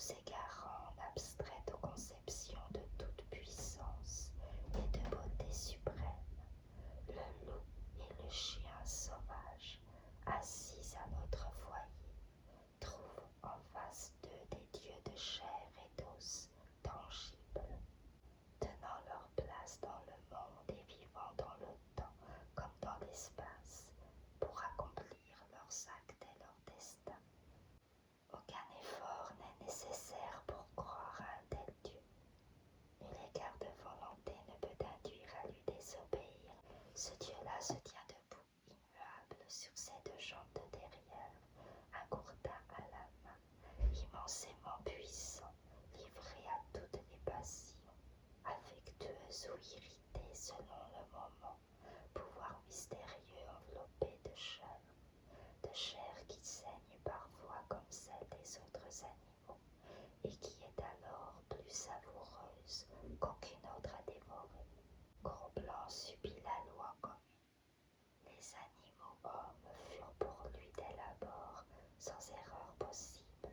s'égarant en abstraite conception de toute puissance et de beauté suprême, le loup et le chien sauvage, assis à notre foyer, trouvent en face d'eux des dieux de chair et d'os tangibles, tenant leur place dans le monde et vivant dans le temps comme dans l'espace, pour accomplir leurs actes et leur destin. Aucun effort n'est nécessaire pour croire à un tel Dieu. Nul écart de volonté ne peut induire à lui désobéir. Ce Dieu-là se tient debout, immuable, sur ses deux jambes de derrière, un gourdin à la main, immensément puissant, livré à toutes les passions, affectueux ou irrité selon le moment, pouvoir mystérieux enveloppé de chair qui saigne parfois comme celle des autres animaux, et qui est alors plus savoureuse qu'aucune autre à dévorer. Gros-Blanc subit la loi commune. Les animaux hommes furent pour lui dès l'abord, sans erreur possible,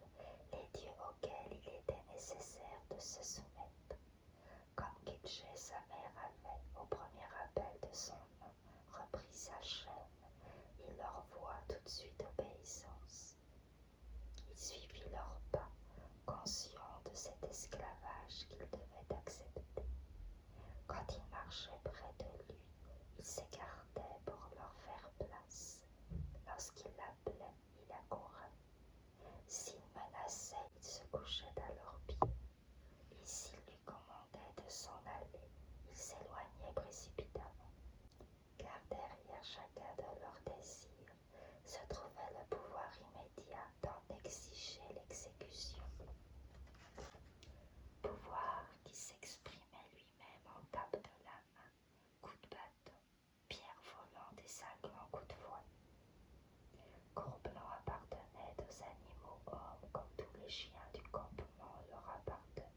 les dieux auxquels il était nécessaire de se soumettre. Comme Kitché, sa mère avait, au premier appel de son nom, repris sa chaîne, il leur voua tout de suite obéissance. Il suivit leurs pas, conscient de cet esclavage qu'il devait accepter. Quand ils marchaient près de lui, il s'écartait pour leur faire place. Lorsqu'il l'appelait, il accourait. S'il menaçait, il se couchait à leurs pieds. Et s'il lui commandait de s'en aller, il s'éloignait précipitamment. Car derrière chacun de leurs désirs se trouvait le pouvoir immédiat d'en exiger l'exécution. Pouvoir qui s'exprimait lui-même en tape de la main, coup de bâton, pierre volante et cinglants coups de fouet. Gros-Blanc appartenait aux animaux hommes comme tous les chiens du campement leur appartenaient.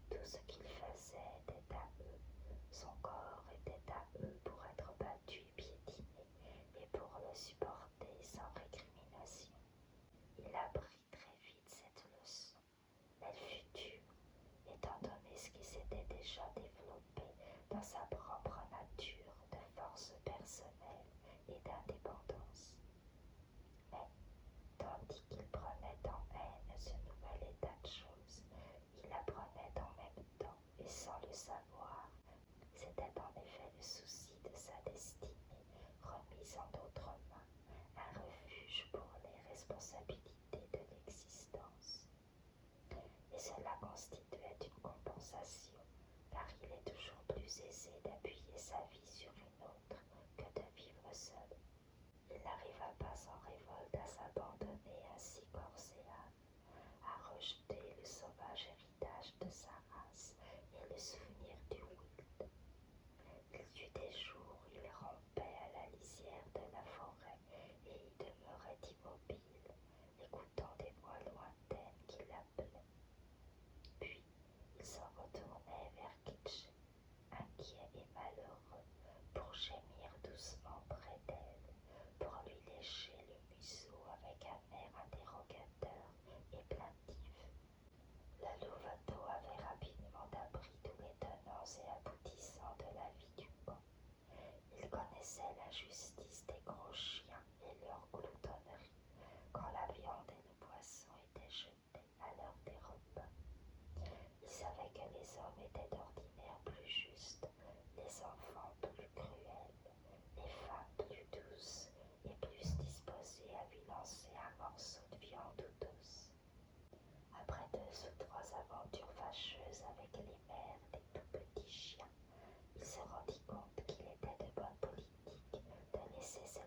Tout ce qu'il faisait était à eux, son corps était à eux pour être battu et piétiné et pour le supporter sans récrimination. Il apprit très vite cette leçon. Elle fut dure, étant donné ce qui s'était déjà développé dans sa propre nature de force personnelle et d'indépendance. Mais, tandis qu'il prenait en haine ce nouvel état de choses, il apprenait en même temps, et sans le savoir, c'était en effet le souci de sa destinée remise en d'autres mains, un refuge pour les responsabilités de l'existence. Et cela constituait une compensation, car il est toujours plus aisé d'appuyer sa vie sur une autre que de vivre seul. Il n'arriva pas sans révolte à s'abandonner ainsi corps et âme, à rejeter le sauvage héritage de sa race et le souvenir du wild. Il y eut des jours où il rampait à la lisière de la forêt et y demeurait immobile, écoutant des voix lointaines qui l'appelaient. Puis il se retournait vers Kitché, inquiet et malheureux, pour gémir doucement près d'elle, pour lui lécher le museau avec un air interrogateur et plaintif. Le louveteau avait rapidement appris tous les tenants et aboutissants de la vie du camp. Il connaissait l'injustice des gros chiens et leur gloutonnerie quand la viande et le poisson étaient jetés à l'heure des repas. Il savait que les hommes étaient d'ordinaire plus justes, les enfants plus cruels, les femmes plus douces et plus disposées à lui lancer un morceau de viande ou d'os. Après 2 ou 3 aventures fâcheuses avec les mères des tout petits chiens, il se rendit compte qu'il était de bonne politique de laisser ces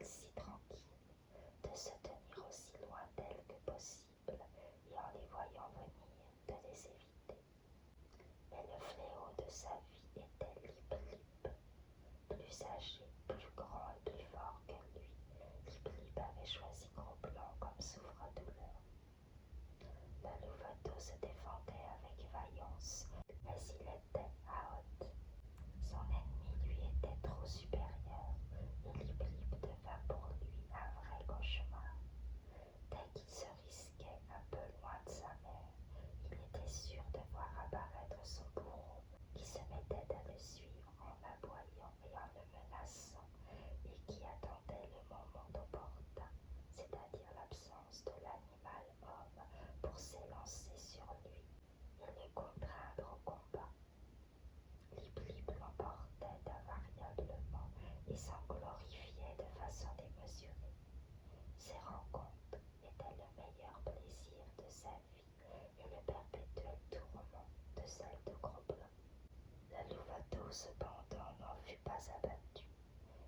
loup cependant n'en fut pas abattu.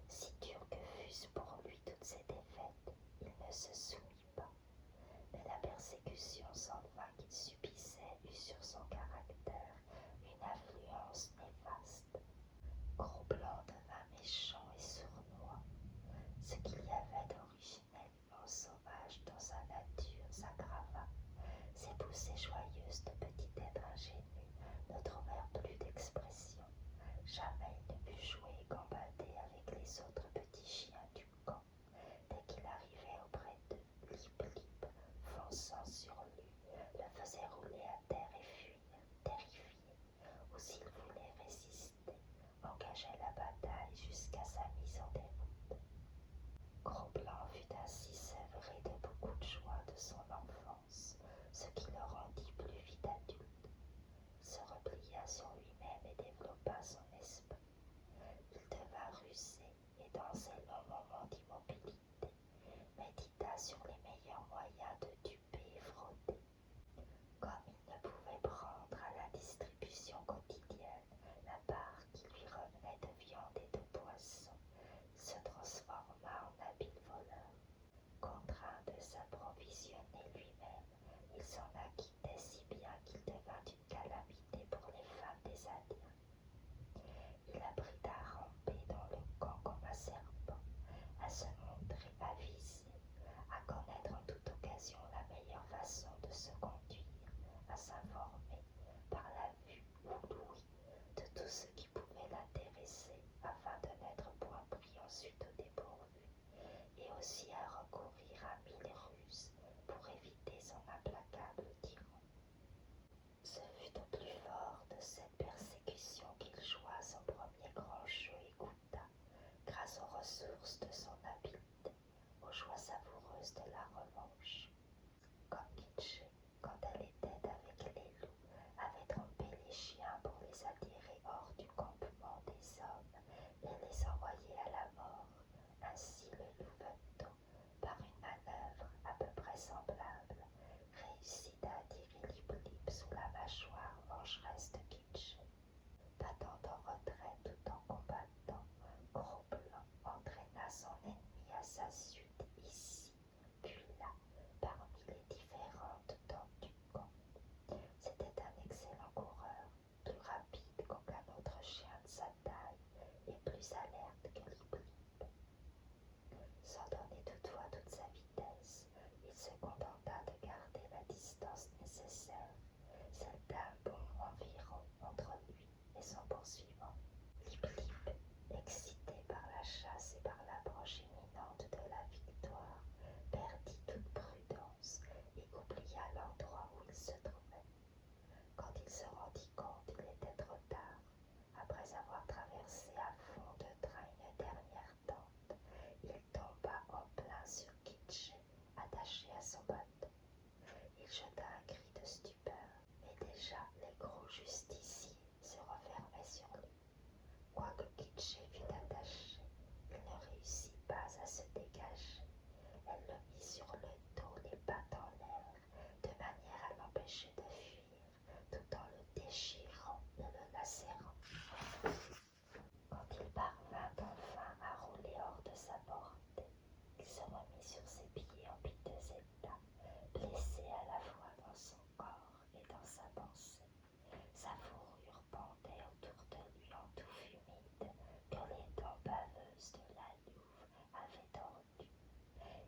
Si dur que fussent pour lui toutes ces défaites, il ne se soumit pas. Mais la persécution sans fin qu'il subissait eut sur son caractère une influence néfaste. Gros-Blanc devint méchant et sournois. Ce qu'il y avait d'originellement sauvage dans sa nature s'aggrava. Ses poussées joyeuses de petit être ingénu ne trouvèrent plus d'expression. Jamais il ne put jouer et gambader avec les autres petits chiens du camp. Dès qu'il arrivait auprès d'eux, Lip-Lip, fonçant sur lui, le faisait rouler à terre et fuir, terrifié, ou s'il voulait résister, engageait la bataille jusqu'à sa mise en déroute. Gros-Blanc fut ainsi sevré de beaucoup de joie de son enfance, ce qui le rendit plus vite adulte, se replia sur lui-même et développa son esprit. Il devint rusé et dans ses longs moments d'immobilité, médita sur les meilleurs moyens de duper et frauder. Comme il ne pouvait prendre à la distribution quotidienne la part qui lui revenait de viande et de poisson, il se transforma en habile voleur. Contraint de s'approvisionner lui-même, il s'en acquittait si bien qu'il devint une calamité pour les femmes des Indiens. Il apprit à ramper dans le camp comme un serpent, à se montrer avisé, à connaître en toute occasion la meilleure façon de se conduire, à s'informer par la vue ou l'ouïe de tout ce qui pouvait l'intéresser afin de n'être point pris ensuite au dépourvu, et aussi à recourir à 1000 ruses pour éviter son implacable tyran. Ce fut au plus fort de cette persécution qu'il joua son premier grand jeu et goûta, grâce aux ressources de son habileté, aux joies savoureuses de la revanche. Comme Kitché, quand elle était avec les loups, avait trompé les chiens pour les attirer hors du campement des hommes et les envoyer à la mort, ainsi le louveteau, par une manœuvre à peu près semblable, réussit à attirer Lip-Lip sous la mâchoire vengeresse de Kitché. Battant en retrait tout en combattant, Gros-Blanc entraîna son ennemi à sa suite ici, puis là, parmi les différentes dents du camp. C'était un excellent coureur, plus rapide qu'aucun autre chien de sa taille et plus alerte que Lip-Lip. Sans donner toutefois toute sa vitesse, il se contenta de garder la distance nécessaire, celle d'un bond environ entre lui et son poursuivant. Lip-Lip, excité par la chasse et par l'approche imminente de la victoire, perdit toute prudence et oublia l'endroit où il se trouvait. Quand il se rendit compte, il était trop tard. Après avoir traversé à fond de train une dernière tente, il tomba en plein sur Kitché, attaché à son bâton. Il jeta un cri de stupeur, mais déjà les gros justiciers se refermaient sur lui. Quoique Kitché fût attaché, il ne réussit pas à se dégager. Elle le mit sur le dos, les pattes en l'air, de manière à l'empêcher de fuir, tout en le déchirant et le lacérant. Quand il parvint enfin à rouler hors de sa portée, il se remit sur ses pieds en piteux état, blessé à la fois dans son corps et dans sa pensée. Sa fourrure pendait autour de lui en touffes humides que les dents baveuses de la louve avaient tordues.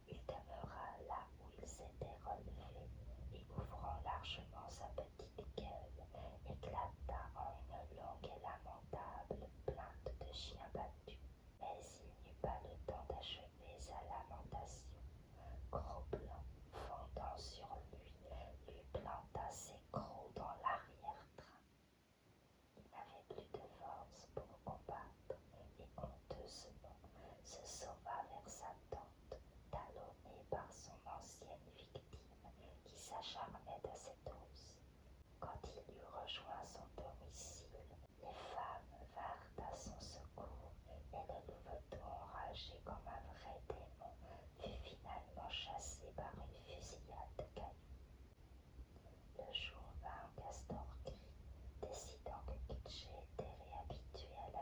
Il demeura là où il s'était relevé et, ouvrant largement sa petite gueule, éclata en une longue et lamentable plainte de chien battu. Mais il n'eut pas le temps d'achever sa lamentation. Gros-Blanc, fondant sur lui planta ses crocs dans l'arrière-train. Il n'avait plus de force pour combattre et honteusement se sauva vers sa tente, talonné par son ancienne victime qui s'acharnait à ses trousses. Quand il eut rejoint son domicile, les femmes vinrent à son secours et le louveteau, enragé comme un vrai démon, fut finalement chassé par une fusillade de cailloux. Le jour vint où Castor gris, décidant que Kitché était réhabitué à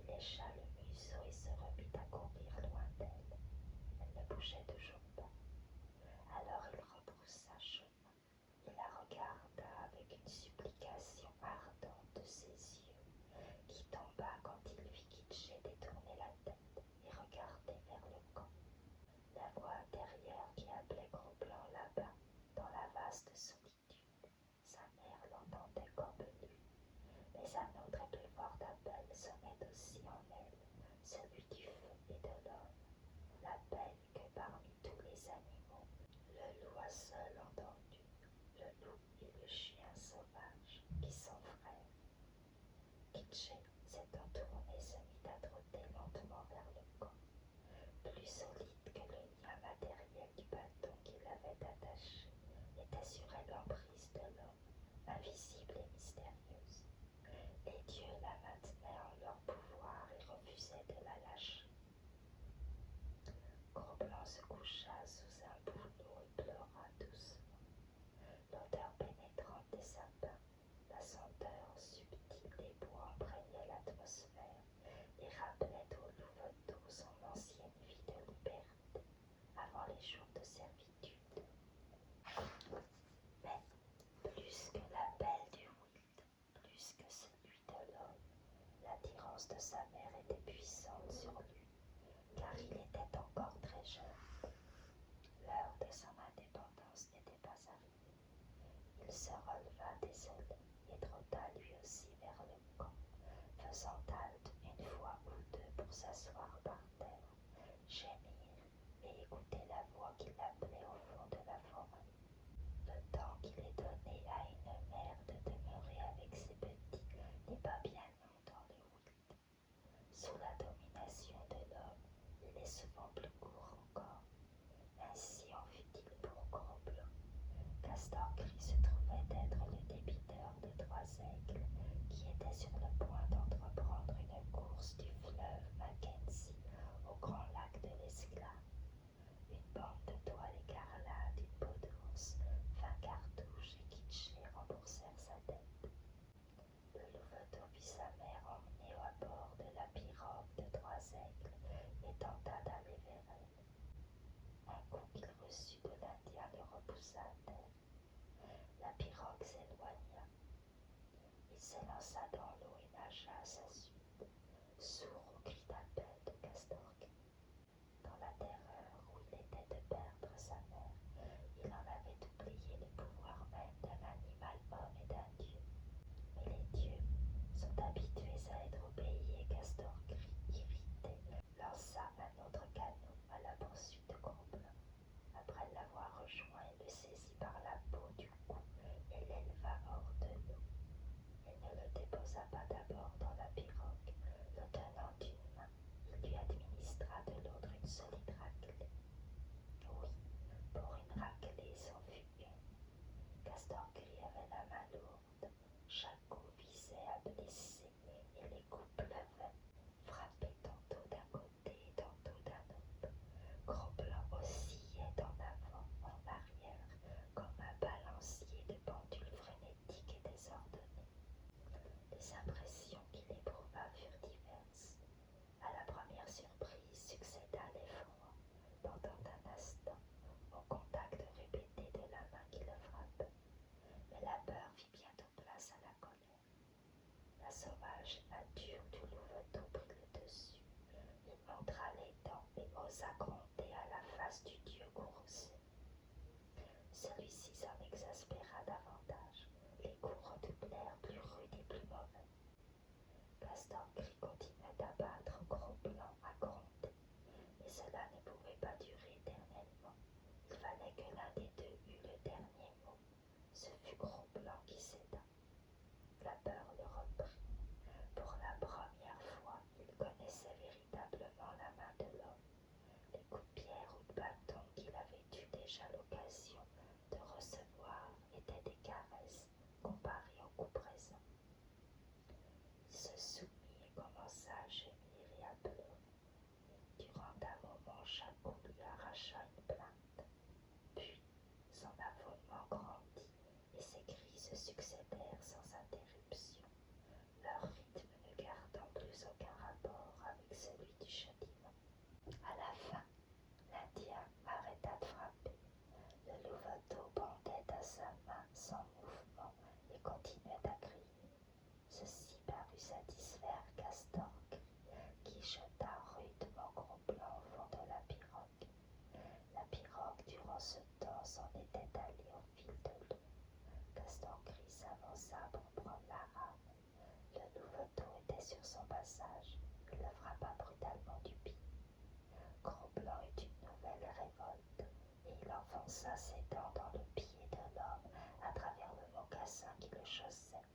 lécha le museau et se remit à courir loin d'elle. Elle ne bougeait toujours pas. Alors il rebroussa chemin. Il la regarda avec une supplication ardente de ses yeux, qui tomba quand il vit Kitché détourner la tête et regarder vers le camp. La voix intérieure qui appelait Gros-Blanc là-bas, dans la vaste solitude, sa mère l'entendait comme lui. Mais un autre et plus fort appel sonnait aussi en elle, celui du feu et de l'homme, l'appel que parmi tous les animaux, le loup a seul entendu, le loup et le chien sauvage qui sont frères. Kitché, s'étant tourné, se mit à trotter lentement vers le camp, plus solide que le lien matériel du bâton qui l'avait attaché, était sur l'emprise de l'homme, invisible et mystérieuse. Les dieux la maintenaient en leur pouvoir et refusaient de la lâcher. Gros-Blanc se coucha sous un bouleau et pleura doucement. L'odeur pénétrante des sapins, la senteur subtile des bois imprégnait l'atmosphère et rappelait au louveteau son ancienne vie de liberté avant les jours de servitude. Mais plus que l'appel du wild, plus que celui de l'homme, l'attirance de sa mère était puissante sur lui, car il était encore très jeune. L'heure de son indépendance n'était pas arrivée. Il se releva désolé et trotta lui aussi vers le camp, faisant halte une fois ou deux pour s'asseoir par terre, gémir et écouter la voix qui l'appelait au fond de la forêt. Le temps qu'il est donné à une mère de demeurer avec ses petits n'est pas bien long dans le wild. Sous la domination de l'homme, il est souvent plus court encore. Ainsi en fut-il pour Gros-Blanc. Castor Gris se trouvait être le débiteur de 3 aigles, qui était sur le point d'entreprendre une course du fleuve Mackenzie au grand lac de l'Esclave. Une bande de toile écarlate, une peau d'ours, 20 cartouches et Kitché remboursèrent sa dette. Le louveteau vit sa mère emmenée à bord de la pirogue de 3 aigles et tenta d'aller vers elle. Un coup qu'il reçut de l'Indien le repoussa à terre. La pirogue s'éloigna. Il s'élança dans l'eau et nagea à sa suite, sourd au cri d'appel de Castor Gris. Dans la terreur où il était de perdre sa mère, il en avait oublié le pouvoir même d'un animal homme et d'un dieu. Mais les dieux sont habitués à être obéis et Castor Gris, irrité, lança un autre canot à la poursuite de Gros-Blanc. Après l'avoir rejoint, il le saisit par la peau du cou et l'éleva hors de l'eau. Il ne le déposa pas d'abord dans la pirogue. Le tenant d'une main, il lui administra de l'autre une solide raclée. Oui, pour une raclée s'en fut une. Castor Gris avait la main lourde. Chaque coup visait à blesser et les coups pleuvaient, frappaient tantôt d'un côté et tantôt d'un autre. Gros-Blanc oscillait en avant, en arrière, comme un balancier de pendules frénétiques et désordonnées. Les impressions qu'il éprouva furent diverses. À la première surprise succéda l'effroi, pendant un instant, au contact répété de la main qui le frappait. Mais la peur fit bientôt place à la colère. La sauvage nature du louveteau prit le dessus. Il montra les dents et osa gronder à la face du dieu courroucé. Celui-ci s'en exaspéra davantage. Les coups redoublèrent, plus rudes et plus mauvais. Castor Gris continuait d'abattre Gros-Blanc à gronder, mais cela ne pouvait pas durer éternellement. Il fallait que l'un des deux eût le dernier mot. Ce fut Gros-Blanc qui céda. La peur le reprit. Pour la première fois, il connaissait véritablement la main de l'homme. Les coups de pierre ou de bâton qu'il avait eu déjà l'occasion de recevoir étaient des caresses comparées au coup présent. Il se soumit et commença à gémir et à pleurer. Durant un moment, chaque coup lui arracha une plainte. Puis, son affolement grandit et ses cris se succédèrent sans interruption, leur rythme ne gardant plus aucun rapport son passage, il le frappa brutalement du pied. Gros-Blanc eut une nouvelle révolte, et il enfonça ses dents dans le pied de l'homme à travers le mocassin qui le chaussait.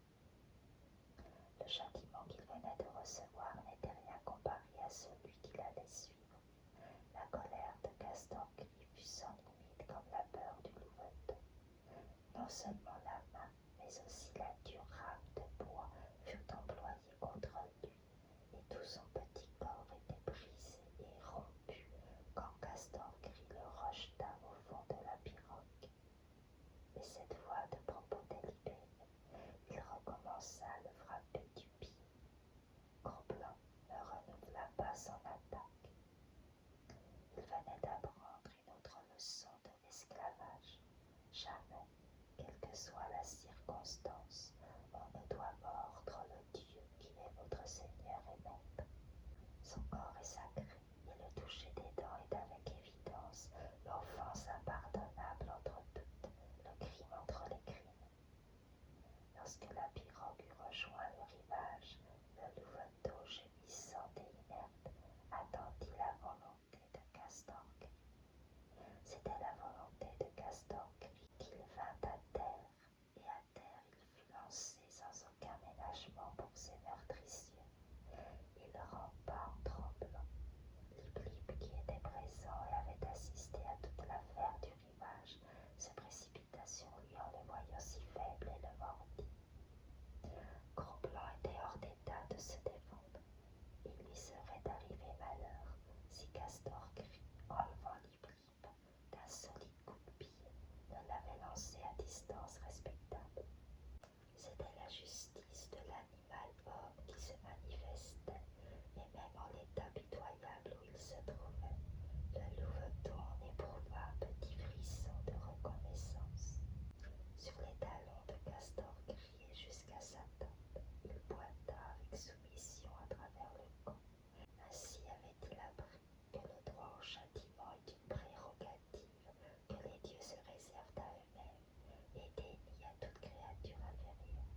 Le châtiment qu'il venait de recevoir n'était rien comparé à celui qu'il allait suivre. La colère de Castor Gris fut sans limite comme la peur du louveteau. Non seulement la main, mais aussi la dure rame de bois furent employées contre lui, et tout son petit corps était brisé et rompu quand Castor Gris le rejeta au fond de la pirogue. Mais cette fois, de propos délibérés, il recommença à le frapper du pied. Gros-Blanc ne renouvela pas son attaque. Il venait d'apprendre une autre leçon de l'esclavage. Jamais, quelle que soit la circonstance, on ne doit mordre le Dieu qui est votre Seigneur et Maître. Son corps est sacré, et le toucher des dents est avec évidence l'offense impardonnable entre toutes, le crime entre les crimes. Lorsque la pirogue eut rejoint le rivage, le louveteau, gémissant et inerte, attendit la volonté de Castor Gris. C'était la volonté de Castor Gris qu'il vint à terre, et à terre il fut lancé sans aucun ménagement pour ses meurtricieux. Il rampa en tremblant. Lip-Lip, qui était présent et avait assisté à toute l'affaire du rivage, se précipita sur lui en le voyant si faible et le mordit. Gros-Blanc était hors d'état de se défendre. Il lui serait arrivé malheur si Castor Gris, enlevant Lip-Lip d'un solide coup de pied, ne l'avait lancé à distance respectable. C'était la justice de l'animal homme qui se manifestait, et même en l'état pitoyable où il se trouvait, le louveteau en éprouva un petit frisson de reconnaissance. Sur les talons de Castor Gris et jusqu'à sa table, il boita avec soumission à travers le camp. Ainsi avait-il appris que le droit au châtiment est une prérogative que les dieux se réservent à eux-mêmes et dénient à toute créature inférieure.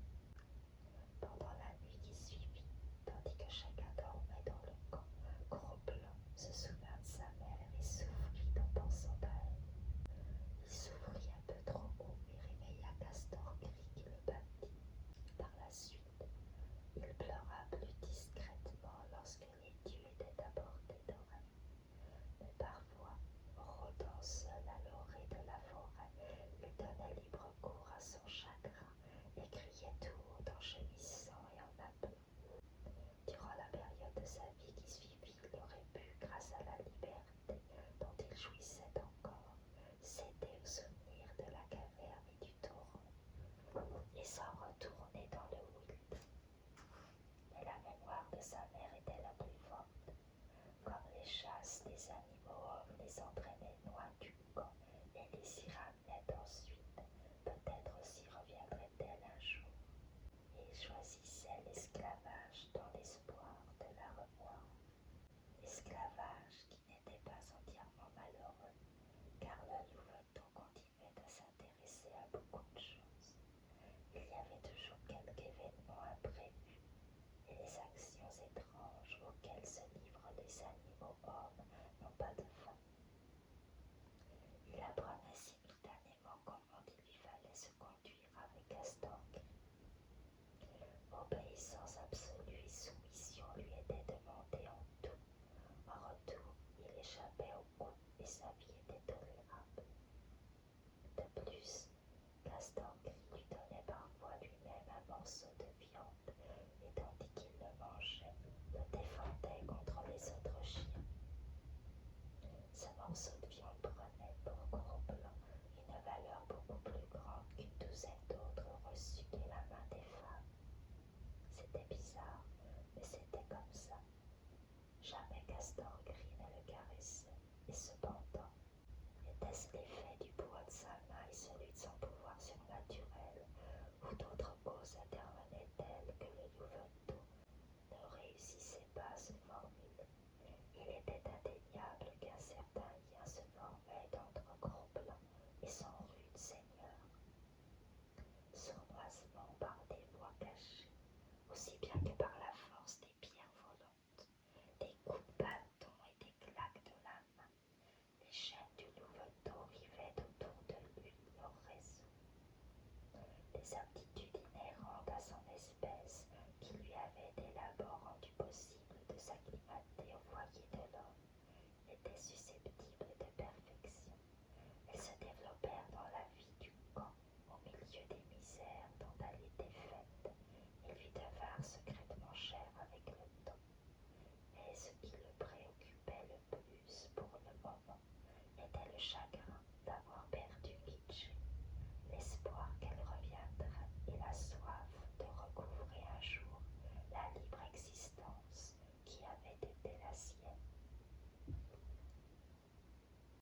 Pendant la nuit qui suivit, tandis que chacun dormait dans le camp, Gros-Blanc se souvint de sa mère et souffrit en pensant à elle. Il s'ouvrit un peu trop haut et réveilla Castor Gris qui le battit. Par la suite, il pleura plus discrètement lorsque les dieux étaient à portée d'oreille. Mais parfois, rôdant seul à l'orée de la forêt, il donnait libre cours à son chagrin et criait tout haut en gémissant et en appelant. Durant la période de sa vie qui suivit, il aurait pu, grâce à la liberté dont il jouissait encore, céder au souvenir de la caverne et du torrent, et s'en retourner dans le wild. Mais la mémoire de sa mère était la plus forte. Comme les chasses des animaux hommes les entraînaient loin du camp et les y ramenaient ensuite, peut-être aussi reviendrait-elle un jour. Et il choisissait l'esclavage dans l'espoir de la revoir. L'esclavage qui n'était pas entièrement malheureux, car le louveteau continuait à s'intéresser à beaucoup de choses. Il y avait toujours quelque événement imprévu, et les actions étranges auxquelles se livrent les animaux hommes n'ont pas de fin. Il apprenait simultanément comment il lui fallait se conduire avec Castor Gris. Obéissance absolue et soumission lui étaient demandées en tout. En retour, il échappait au coup et sa vie était tolérable. De plus, Castor Gris lui donnait parfois lui-même un morceau de viande, et tandis qu'il le mangeait, le défendait contre les autres chiens. Ce morceau de viande prenait pour Gros-Blanc une valeur beaucoup plus grande qu'une douzaine d'autres reçus de la main des femmes. C'était bizarre, mais c'était comme ça. Jamais Castor Gris ne le caressait, et cependant, était-ce l'effet